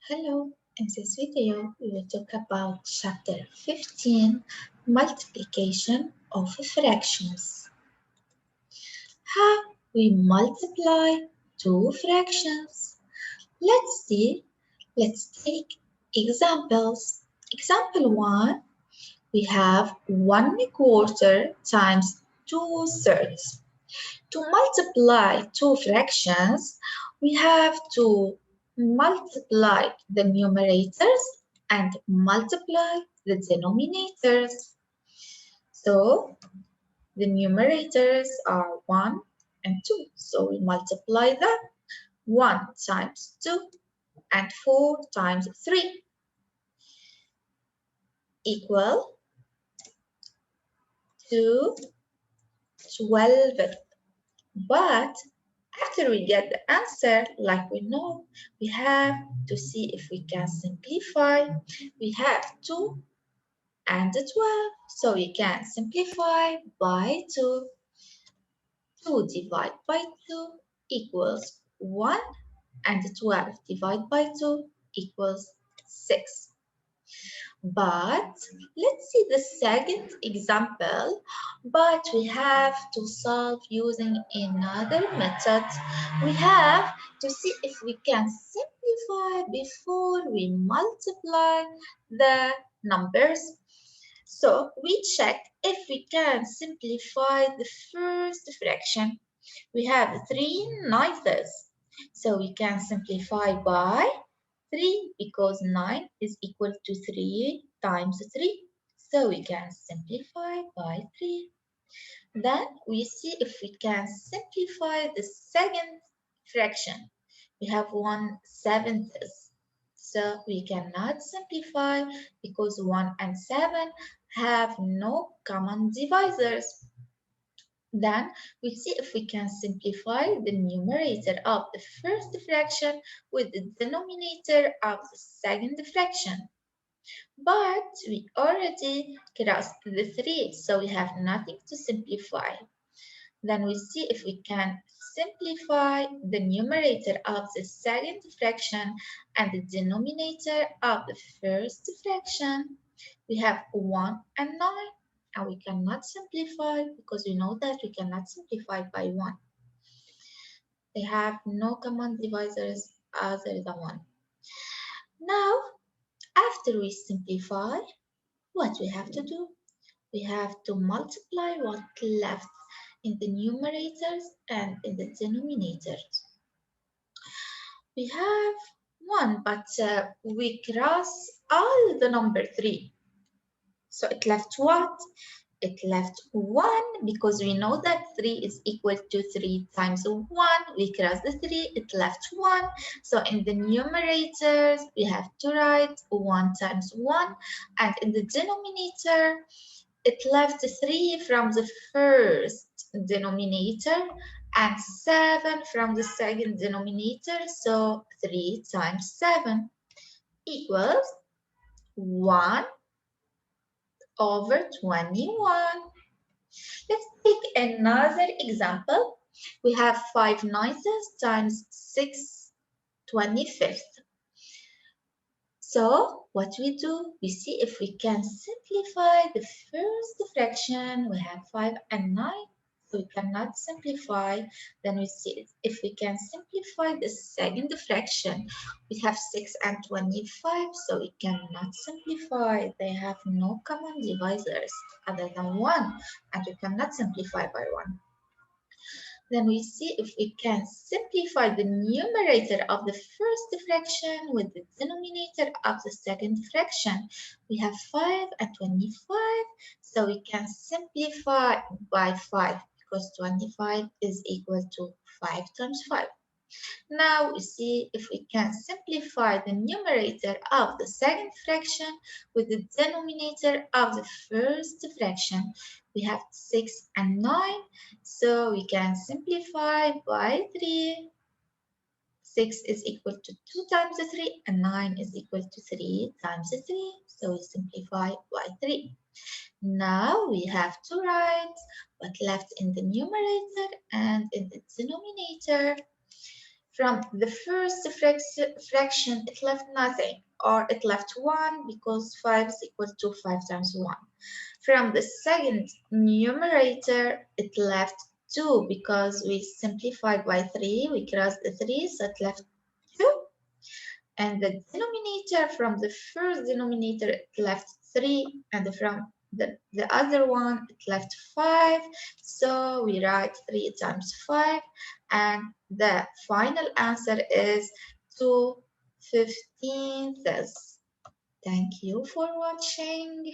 Hello, in this video we will talk about chapter 15, multiplication of fractions. How we multiply two fractions. Let's see, let's take examples. Example 1, we have 1/4 times 2/3. To multiply two fractions, we have to multiply the numerators and multiply the denominators. So the numerators are 1 and 2. So we multiply them. 1 times 2 and 4 times 3 equal to 12. But after we get the answer, like we know, we have to see if we can simplify. We have 2 and 12, so we can simplify by 2. 2 divided by 2 equals 1, and 12 divided by 2 equals 6. But let's see the second example, but we have to solve using another method. We have to see if we can simplify before we multiply the numbers. So we check if we can simplify the first fraction. We have 3/9, so we can simplify by 3 because 9 is equal to 3 times 3. So we can simplify by 3. Then we see if we can simplify the second fraction. We have 1/7. So we cannot simplify because 1 and 7 have no common divisors. Then we see if we can simplify the numerator of the first fraction with the denominator of the second fraction. But we already crossed the 3, so we have nothing to simplify. Then we see if we can simplify the numerator of the second fraction and the denominator of the first fraction. We have 1 and 9, and we cannot simplify because we know that we cannot simplify by 1. They have no common divisors other than 1. Now, after we simplify, what we have to do? We have to multiply what left in the numerators and in the denominators. We have 1, but we cross all the number 3. So it left what? It left 1 because we know that 3 is equal to 3 times 1. We cross the 3, it left 1. So in the numerators, we have to write 1 times 1. And in the denominator, it left 3 from the first denominator and 7 from the second denominator. So 3 times 7 equals 1 over 21. Let's take another example. We have 5/9 times 6/25. So what we do, we see if we can simplify the first fraction. We have 5 and 9, so we cannot simplify. Then we see if we can simplify the second fraction. We have 6 and 25, so we cannot simplify. They have no common divisors other than 1, and we cannot simplify by 1. Then we see if we can simplify the numerator of the first fraction with the denominator of the second fraction. We have 5 and 25, so we can simplify by 5 because 25 is equal to 5 times 5. Now we see if we can simplify the numerator of the second fraction with the denominator of the first fraction. We have 6 and 9, so we can simplify by 3. 6 is equal to 2 times 3 and 9 is equal to 3 times 3, so we simplify by 3. Now we have to write what left in the numerator and in the denominator. From the first fraction, it left nothing, or it left 1 because 5 is equal to 5 times 1. From the second numerator, it left 2 because we simplified by 3. We crossed the 3, so it left 2. And the denominator, from the first denominator, it left 3. And from the other one, it left 5. So we write 3 times 5. And the final answer is 2/15. Thank you for watching.